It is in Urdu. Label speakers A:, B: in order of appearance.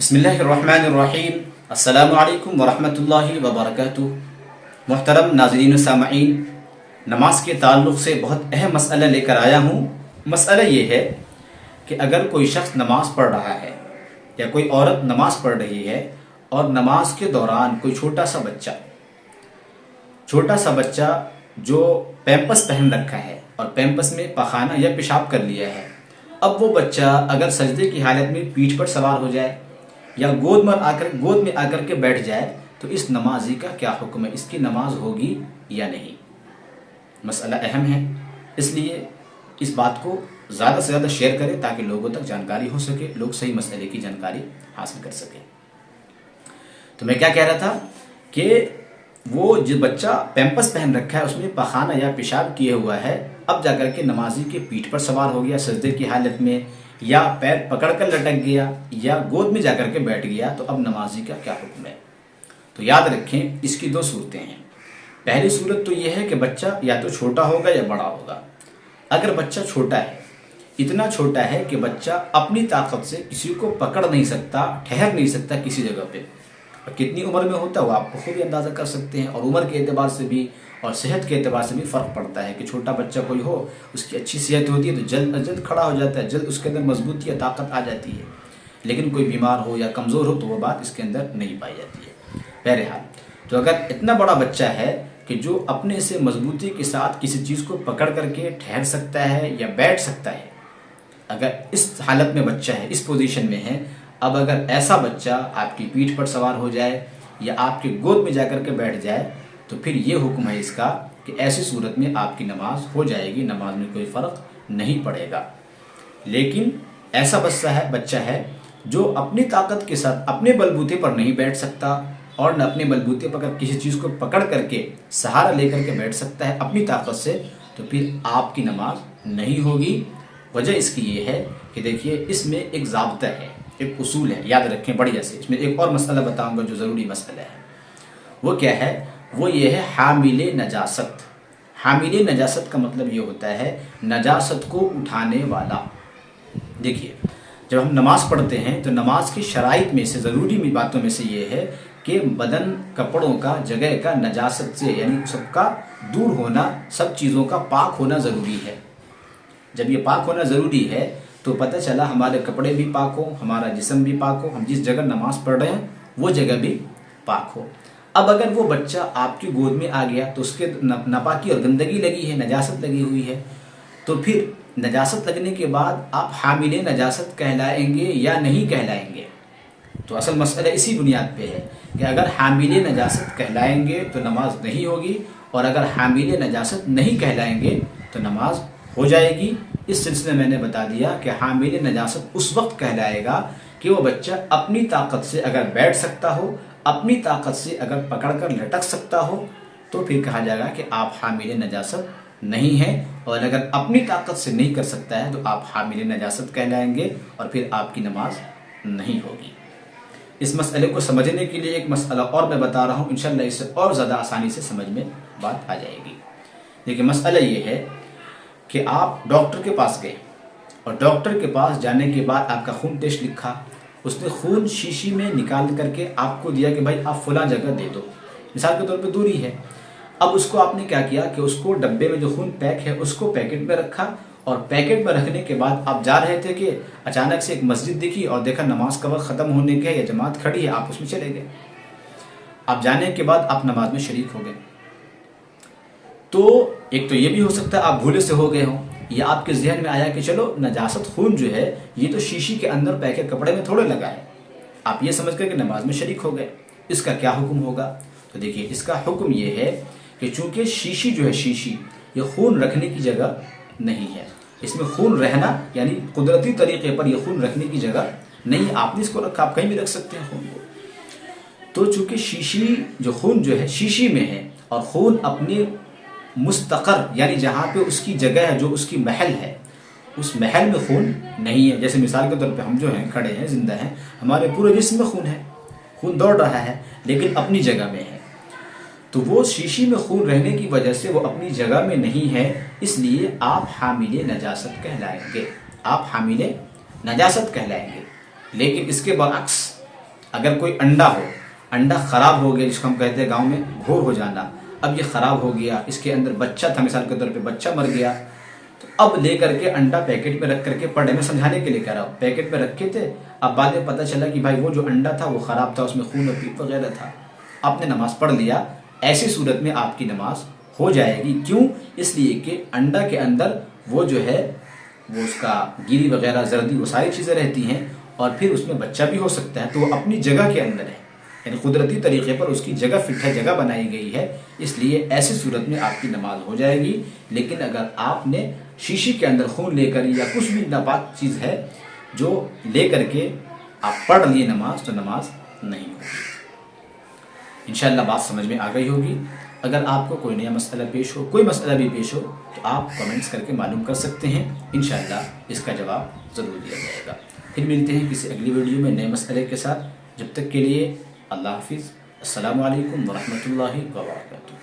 A: بسم اللہ الرحمن الرحیم۔ السلام علیکم ورحمۃ اللہ وبرکاتہ۔ محترم ناظرین و سامعین، نماز کے تعلق سے بہت اہم مسئلہ لے کر آیا ہوں۔ مسئلہ یہ ہے کہ اگر کوئی شخص نماز پڑھ رہا ہے یا کوئی عورت نماز پڑھ رہی ہے اور نماز کے دوران کوئی چھوٹا سا بچہ جو پیمپس پہن رکھا ہے اور پیمپس میں پخانہ یا پیشاب کر لیا ہے، اب وہ بچہ اگر سجدے کی حالت میں پیٹھ پر سوار ہو جائے یا گود میں آ کر کے بیٹھ جائے تو اس نمازی کا کیا حکم ہے؟ اس کی نماز ہوگی یا نہیں؟ مسئلہ اہم ہے، اس لیے اس بات کو زیادہ سے زیادہ شیئر کریں تاکہ لوگوں تک جانکاری ہو سکے، لوگ صحیح مسئلے کی جانکاری حاصل کر سکیں۔ تو میں کیا کہہ رہا تھا کہ وہ جو بچہ پیمپس پہن رکھا ہے اس میں پخانہ یا پیشاب کیے ہوا ہے، اب جا کر کے نمازی کے پیٹھ پر سوار ہو گیا سجدے کی حالت میں، یا پیر پکڑ کر لٹک گیا یا گود میں جا کر کے بیٹھ گیا، تو اب نمازی کا کیا حکم ہے؟ تو یاد رکھیں اس کی دو صورتیں ہیں۔ پہلی صورت تو یہ ہے کہ بچہ یا تو چھوٹا ہوگا یا بڑا ہوگا۔ اگر بچہ چھوٹا ہے، اتنا چھوٹا ہے کہ بچہ اپنی طاقت سے کسی کو پکڑ نہیں سکتا، ٹھہر نہیں سکتا کسی جگہ پہ، اور کتنی عمر میں ہوتا ہے وہ آپ کو خود ہی اندازہ کر سکتے ہیں، اور عمر کے اعتبار سے بھی اور صحت کے اعتبار سے بھی فرق پڑتا ہے کہ چھوٹا بچہ کوئی ہو، اس کی اچھی صحت ہوتی ہے تو جلد از جلد کھڑا ہو جاتا ہے، جلد اس کے اندر مضبوطی یا طاقت آ جاتی ہے، لیکن کوئی بیمار ہو یا کمزور ہو تو وہ بات اس کے اندر نہیں پائی جاتی ہے۔ بہرحال تو اگر اتنا بڑا بچہ ہے کہ جو اپنے سے مضبوطی کے ساتھ کسی چیز کو پکڑ کر کے ٹھہر سکتا ہے یا بیٹھ سکتا ہے، اگر اس حالت میں بچہ ہے، اس پوزیشن میں ہے، اب اگر ایسا بچہ آپ کی پیٹھ پر سوار ہو جائے یا آپ کی گود میں جا کر کے بیٹھ جائے تو پھر یہ حکم ہے اس کا کہ ایسی صورت میں آپ کی نماز ہو جائے گی، نماز میں کوئی فرق نہیں پڑے گا۔ لیکن ایسا بچہ ہے جو اپنی طاقت کے ساتھ اپنے بلبوتے پر نہیں بیٹھ سکتا اور نہ اپنے بلبوتے پر اگر کسی چیز کو پکڑ کر کے سہارا لے کر کے بیٹھ سکتا ہے اپنی طاقت سے، تو پھر آپ کی نماز نہیں ہوگی۔ وجہ اس کی یہ ہے کہ دیکھیے اس میں ایک ضابطہ ہے، ایک اصول ہے، یاد رکھیں بڑھیا سے۔ اس میں ایک اور مسئلہ بتاؤں گا جو ضروری مسئلہ ہے، وہ کیا ہے؟ وہ یہ ہے حامل نجاست۔ حامل نجاست کا مطلب یہ ہوتا ہے نجاست کو اٹھانے والا۔ دیکھیے جب ہم نماز پڑھتے ہیں تو نماز کی شرائط میں سے ضروری باتوں میں سے یہ ہے کہ بدن، کپڑوں کا، جگہ کا نجاست سے یعنی سب کا دور ہونا، سب چیزوں کا پاک ہونا ضروری ہے۔ جب یہ پاک ہونا ضروری ہے تو پتہ چلا ہمارے کپڑے بھی پاک ہوں، ہمارا جسم بھی پاک ہو، ہم جس جگہ نماز پڑھ رہے ہیں وہ جگہ بھی پاک ہو۔ اب اگر وہ بچہ آپ کی گود میں آ گیا تو اس کے ناپاکی اور گندگی لگی ہے، نجاست لگی ہوئی ہے، تو پھر نجاست لگنے کے بعد آپ حامل نجاست کہلائیں گے یا نہیں کہلائیں گے؟ تو اصل مسئلہ اسی بنیاد پہ ہے کہ اگر حامل نجاست کہلائیں گے تو نماز نہیں ہوگی، اور اگر حامل نجاست نہیں کہلائیں گے تو نماز ہو جائے گی۔ اس سلسلے میں نے بتا دیا کہ حامل نجاست اس وقت کہلائے گا کہ وہ بچہ اپنی طاقت سے اگر بیٹھ سکتا ہو، اپنی طاقت سے اگر پکڑ کر لٹک سکتا ہو، تو پھر کہا جائے گا کہ آپ حامل نجاست نہیں ہیں، اور اگر اپنی طاقت سے نہیں کر سکتا ہے تو آپ حامل نجاست کہلائیں گے اور پھر آپ کی نماز نہیں ہوگی۔ اس مسئلے کو سمجھنے کے لیے ایک مسئلہ اور میں بتا رہا ہوں، انشاءاللہ اس سے اور زیادہ آسانی سے سمجھ میں بات آ جائے گی۔ دیکھیں مسئلہ یہ ہے کہ آپ ڈاکٹر کے پاس گئے اور ڈاکٹر کے پاس جانے کے بعد آپ کا خون ٹیسٹ لکھا، اس نے خون شیشی میں نکال کر کے آپ کو دیا کہ بھائی آپ فلاں جگہ دے دو، مثال کے طور پہ دوری ہے۔ اب اس کو آپ نے کیا کیا کہ اس کو ڈبے میں جو خون پیک ہے اس کو پیکٹ میں رکھا، اور پیکٹ میں رکھنے کے بعد آپ جا رہے تھے کہ اچانک سے ایک مسجد دکھی اور دیکھا نماز کا وقت ختم ہونے کے یا جماعت کھڑی ہے، آپ اس میں چلے گئے۔ آپ جانے کے بعد آپ نماز میں شریک ہو گئے، تو ایک تو یہ بھی ہو سکتا ہے آپ بھولے سے ہو گئے ہوں، یا آپ کے ذہن میں آیا کہ چلو نجاست خون جو ہے یہ تو شیشی کے اندر پیکٹ کپڑے میں تھوڑے لگا ہے، آپ یہ سمجھ کر کہ نماز میں شریک ہو گئے۔ اس کا کیا حکم ہوگا؟ تو دیکھیے اس کا حکم یہ ہے کہ چونکہ شیشی جو ہے، شیشی یہ خون رکھنے کی جگہ نہیں ہے، اس میں خون رہنا یعنی قدرتی طریقے پر یہ خون رکھنے کی جگہ نہیں ہے، آپ نے اس کو رکھا، آپ کہیں بھی رکھ سکتے ہیں خون کو۔ تو چونکہ شیشی جو خون جو ہے شیشی میں ہے اور خون اپنے مستقر یعنی جہاں پہ اس کی جگہ ہے، جو اس کی محل ہے، اس محل میں خون نہیں ہے۔ جیسے مثال کے طور پہ ہم جو ہیں کھڑے ہیں، زندہ ہیں، ہمارے پورے جسم میں خون ہے، خون دوڑ رہا ہے، لیکن اپنی جگہ میں ہے۔ تو وہ شیشی میں خون رہنے کی وجہ سے وہ اپنی جگہ میں نہیں ہے، اس لیے آپ حامل نجاست کہلائیں گے، آپ حامل نجاست کہلائیں گے۔ لیکن اس کے برعکس اگر کوئی انڈا ہو، انڈا خراب ہو گیا، جس کو ہم کہتے ہیں گاؤں میں گھور ہو جانا، اب یہ خراب ہو گیا، اس کے اندر بچہ تھا، مثال کے طور پہ بچہ مر گیا، تو اب لے کر کے انڈا پیکٹ میں رکھ کر کے پڑھنے میں سمجھانے کے لیے کہہ رہا ہوں، پیکٹ میں رکھے تھے، اب بعد میں پتہ چلا کہ بھائی وہ جو انڈا تھا وہ خراب تھا، اس میں خون و پیپ وغیرہ تھا، آپ نے نماز پڑھ لیا، ایسی صورت میں آپ کی نماز ہو جائے گی۔ کیوں؟ اس لیے کہ انڈا کے اندر وہ جو ہے وہ اس کا گیری وغیرہ، زردی، وہ ساری چیزیں رہتی ہیں، اور پھر اس میں بچہ بھی ہو سکتا ہے، تو وہ اپنی جگہ کے اندر ہے، یعنی قدرتی طریقے پر اس کی جگہ فٹ ہے، جگہ بنائی گئی ہے، اس لیے ایسی صورت میں آپ کی نماز ہو جائے گی۔ لیکن اگر آپ نے شیشی کے اندر خون لے کر یا کچھ بھی ناپاک چیز ہے جو لے کر کے آپ پڑھ لیے نماز، تو نماز نہیں ہوگی۔ انشاءاللہ بات سمجھ میں آ گئی ہوگی۔ اگر آپ کو کوئی نیا مسئلہ پیش ہو، کوئی مسئلہ بھی پیش ہو، تو آپ کمنٹس کر کے معلوم کر سکتے ہیں، انشاءاللہ اس کا جواب ضرور دیا جائے گا۔ پھر ملتے ہیں کسی اگلی ویڈیو میں نئے مسئلے کے ساتھ، جب تک کے لیے اللہ حافظ، السلام علیکم ورحمۃ اللہ وبرکاتہ۔